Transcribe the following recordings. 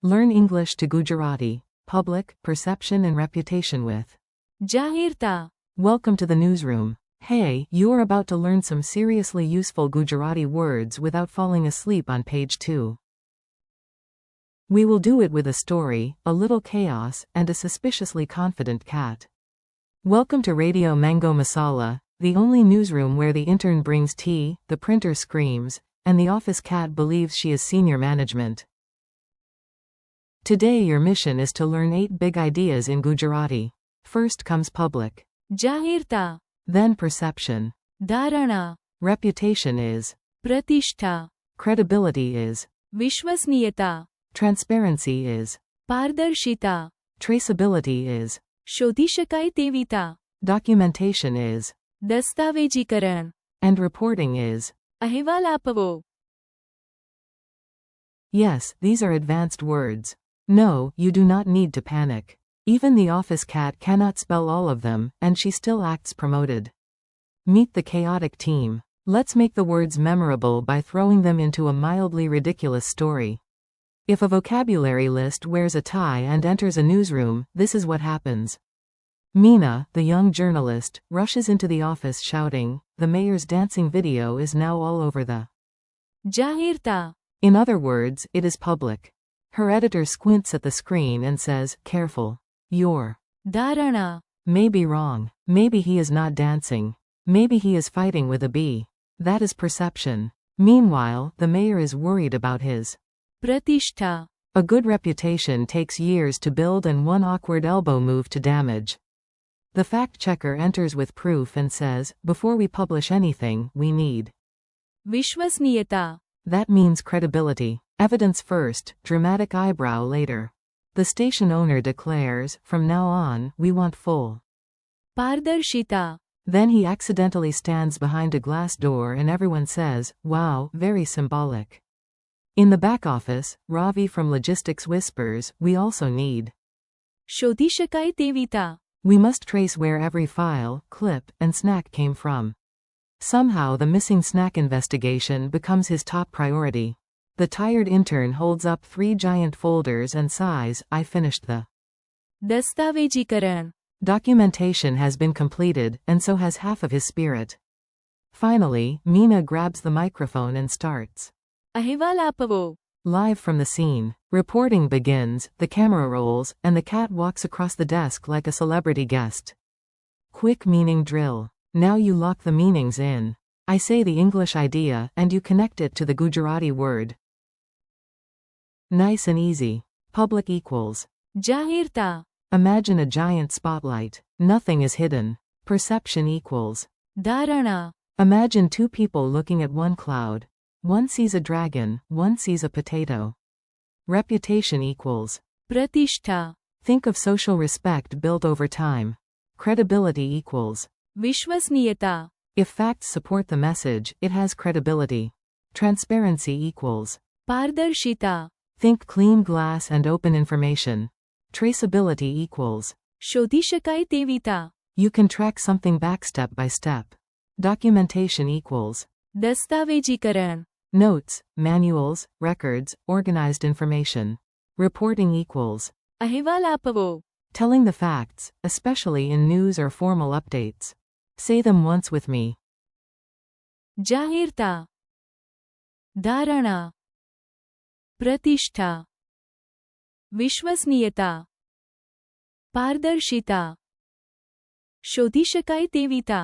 Learn English to Gujarati. Public, perception and reputation with. જાહેરતા. Welcome to the newsroom. Hey, you are about to learn some seriously useful Gujarati words without falling asleep on page 2. We will do it with a story, a little chaos, and a suspiciously confident cat. Welcome to Radio Mango Masala, the only newsroom where the intern brings tea, the printer screams, and the office cat believes she is senior management. Today your mission is to learn 8 big ideas in Gujarati. First comes public. જાહેરતા. Then perception. ધારણા. Reputation is. પ્રતિષ્ઠા. Credibility is. વિશ્વસનીયતા. Transparency is. પારદર્શિતા. Traceability is. શોધી શકાય તેવીતા. Documentation is. દસ્તાવેજીકરણ. And reporting is. અહેવાલ આપવો. Yes, these are advanced words. No, you do not need to panic. Even the office cat cannot spell all of them, and she still acts promoted. Meet the chaotic team. Let's make the words memorable by throwing them into a mildly ridiculous story. If a vocabulary list wears a tie and enters a newsroom, this is what happens. Meena, the young journalist, rushes into the office shouting, "The mayor's dancing video is now all over the." જાહેરતા. In other words, it is public. Her editor squints at the screen and says, "Careful. You're ધારણા. may be wrong. Maybe he is not dancing. Maybe he is fighting with a bee." That is perception. Meanwhile, the mayor is worried about his પ્રતિષ્ઠા. A good reputation takes years to build and one awkward elbow move to damage. The fact-checker enters with proof and says, "Before we publish anything, we need." વિશ્વસનીયતા. That means credibility. Evidence first, dramatic eyebrow later. The station owner declares, "From now on, we want full." પારદર્શિતા. Then he accidentally stands behind a glass door and everyone says, "Wow, very symbolic." In the back office, Ravi from logistics whispers, "We also need." શોધી શકાય તેવીતા. We must trace where every file, clip, and snack came from. Somehow the missing snack investigation becomes his top priority. The tired intern holds up 3 giant folders and sighs, "I finished the." દસ્તાવેજીકરણ. Documentation has been completed, and so has half of his spirit. Finally, Meena grabs the microphone and starts. અહેવાલ આપવો. Live from the scene. Reporting begins, the camera rolls, and the cat walks across the desk like a celebrity guest. Quick meaning drill. Now you lock the meanings in. I say the English idea, and you connect it to the Gujarati word. Nice and easy. Public equals. જાહેરતા. Imagine a giant spotlight. Nothing is hidden. Perception equals. ધારણા. Imagine 2 people looking at one cloud. One sees a dragon, one sees a potato. Reputation equals. પ્રતિષ્ઠા. Think of social respect built over time. Credibility equals. વિશ્વસનીયતા. If facts support the message, it has credibility. Transparency equals. પારદર્શિતા. Think clean glass and open information. Traceability equals. શોધી શકાય તેવીતા. You can track something back step by step. Documentation equals. દસ્તાવેજીકરણ. Notes, manuals, records, organized information. Reporting equals. અહેવાલ આપવો. Telling the facts, especially in news or formal updates. Say them once with me. જાહેરતા. ધારણા. પ્રતિષ્ઠા. વિશ્વસનીયતા. પારદર્શિતા. શોધી શકાય તેવીતા.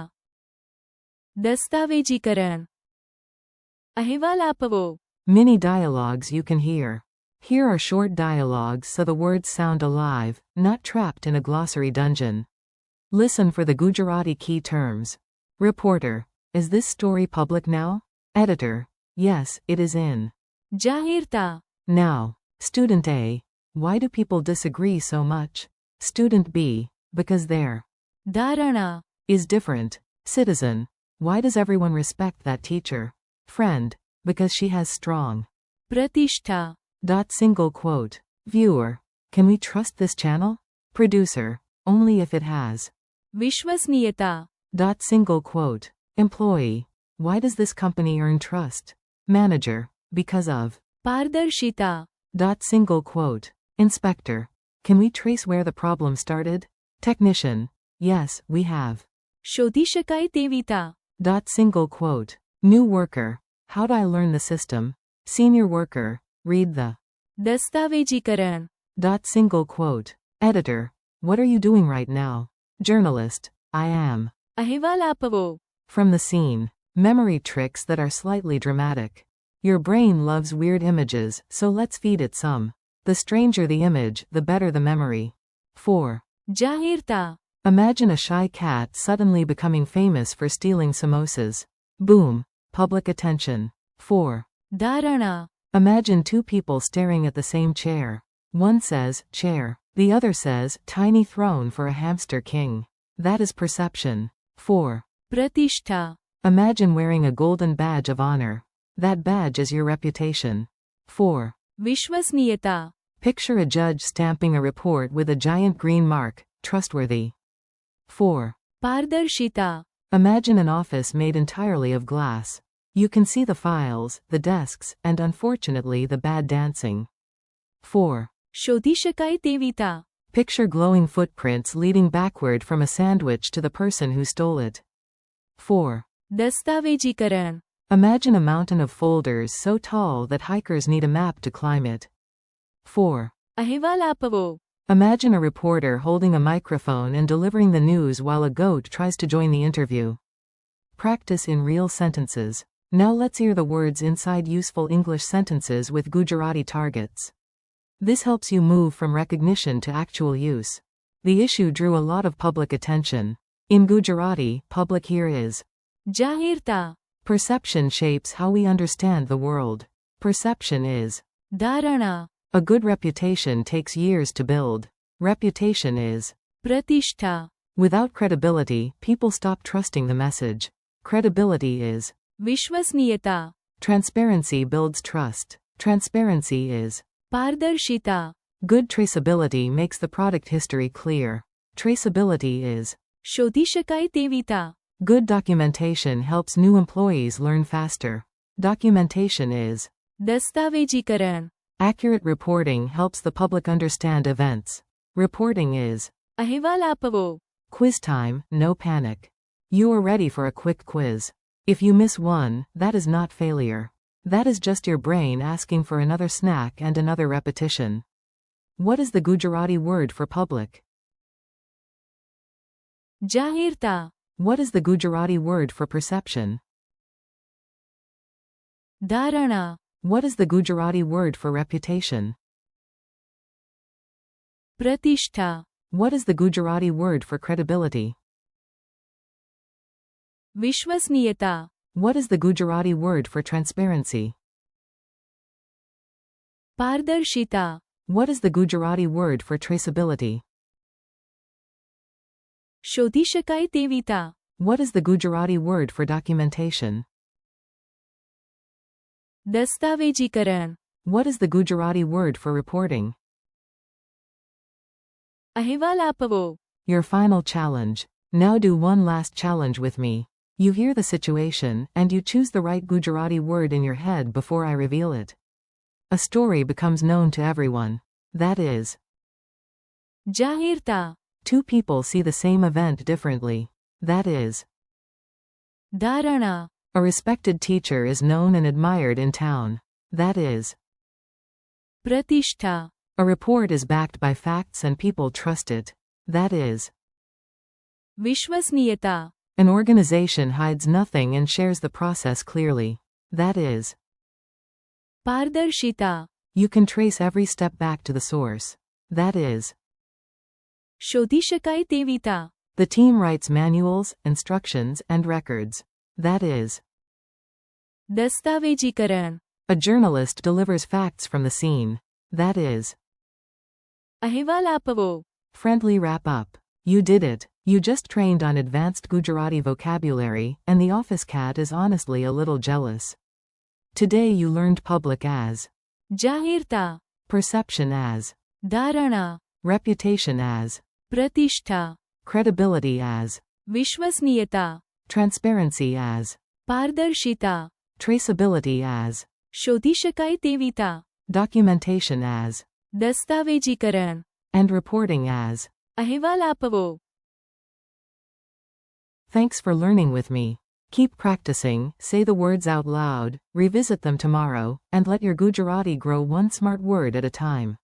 દસ્તાવેજીકરણ. અહેવાલ આપવો. Mini dialogues you can hear. Here are short dialogues so the words sound alive, not trapped in a glossary dungeon. Listen for the Gujarati key terms. Reporter. Is this story public now? Editor. Yes, it is in. જાહેરતા. Now. Student A. Why do people disagree so much? Student B. Because their ધારણા. is different. Citizen. Why does everyone respect that teacher? Friend. Because she has strong. પ્રતિષ્ઠા. Single quote. Viewer. Can we trust this channel? Producer. Only if it has. વિશ્વસનીયતા. Single quote. Employee. Why does this company earn trust? Manager. Because of. પારદર્શિતા. Single quote. Inspector. Can we trace where the problem started? Technician. Yes, we have. શોધી શકાય તેવી તા. Single quote. New worker. How'd I learn the system? Senior worker. Read the. દસ્તાવેજીકરણ. Single quote. Editor. What are you doing right now? Journalist. I am. અહેવાલ આપવો. From the scene. Memory tricks that are slightly dramatic. Your brain loves weird images, so let's feed it some. The stranger the image, the better the memory. 4. જાહેરતા. Imagine a shy cat suddenly becoming famous for stealing samosas. Boom. Public attention. 4. ધારણા. Imagine two people staring at the same chair. One says, chair. The other says, tiny throne for a hamster king. That is perception. 4. પ્રતિષ્ઠા. Imagine wearing a golden badge of honor. That badge is your reputation. 4. વિશ્વસનીયતા. Picture a judge stamping a report with a giant green mark, trustworthy. 4. પારદર્શિતા. Imagine an office made entirely of glass. You can see the files, the desks, and unfortunately the bad dancing. 4. શોધી શકાય તેવી તા. Picture glowing footprints leading backward from a sandwich to the person who stole it. 4. દસ્તાવેજીકરણ. Imagine a mountain of folders so tall that hikers need a map to climb it. 4. અહેવાલ આપવો. Imagine a reporter holding a microphone and delivering the news while a goat tries to join the interview. Practice in real sentences. Now let's hear the words inside useful English sentences with Gujarati targets. This helps you move from recognition to actual use. The issue drew a lot of public attention. In Gujarati, public here is. જાહેરતા. Perception shapes how we understand the world. Perception is. ધારણા. A good reputation takes years to build. Reputation is. પ્રતિષ્ઠા. Without credibility, people stop trusting the message. Credibility is. વિશ્વસનીયતા. Transparency builds trust. Transparency is. પારદર્શિતા. Good traceability makes the product history clear. Traceability is. શોધી શકાય તેવી તા. Good documentation helps new employees learn faster. Documentation is. દસ્તાવેજીકરણ. Accurate reporting helps the public understand events. Reporting is. અહેવાલ આપવો. Quiz time, no panic. You are ready for a quick quiz. If you miss one, that is not failure. That is just your brain asking for another snack and another repetition. What is the Gujarati word for public? જાહેરતા. What is the Gujarati word for perception? ધારણા. What is the Gujarati word for reputation? પ્રતિષ્ઠા. What is the Gujarati word for credibility? વિશ્વસનીયતા. What is the Gujarati word for transparency? પારદર્શિતા. What is the Gujarati word for traceability? શોધી શકાય તેવી તા. What is the Gujarati word for documentation? દસ્તાવેજીકરણ. What is the Gujarati word for reporting? અહેવાલ આપવો. Your final challenge. Now do one last challenge with me. You hear the situation, and you choose the right Gujarati word in your head before I reveal it. A story becomes known to everyone. That is. જાહેરતા. Two people see the same event differently. That is. ધારણા. A respected teacher is known and admired in town. That is. પ્રતિષ્ઠા. A report is backed by facts and people trust it. That is. વિશ્વસનીયતા. An organization hides nothing and shares the process clearly. That is. પારદર્શિતા. You can trace every step back to the source. That is. શોધી શકાય તેવી તા. The team writes manuals, instructions, and records. That is. દસ્તાવેજીકરણ. A journalist delivers facts from the scene. That is. અહેવાલ આપવો. Friendly wrap up. You did it. You just trained on advanced Gujarati vocabulary, and the office cat is honestly a little jealous. Today you learned public as. જાહેરતા. Perception as. ધારણા. Reputation as. પ્રતિષ્ઠા. Credibility as. વિશ્વસનીયતા. Transparency as. પારદર્શિતા. Traceability as. શોધી શકાય તેવી તા. documentation as, દસ્તાવેજીકરણ, and reporting as. અહેવાલ આપવો. Thanks for learning with me. Keep practicing, say the words out loud, revisit them tomorrow, and let your Gujarati grow one smart word at a time.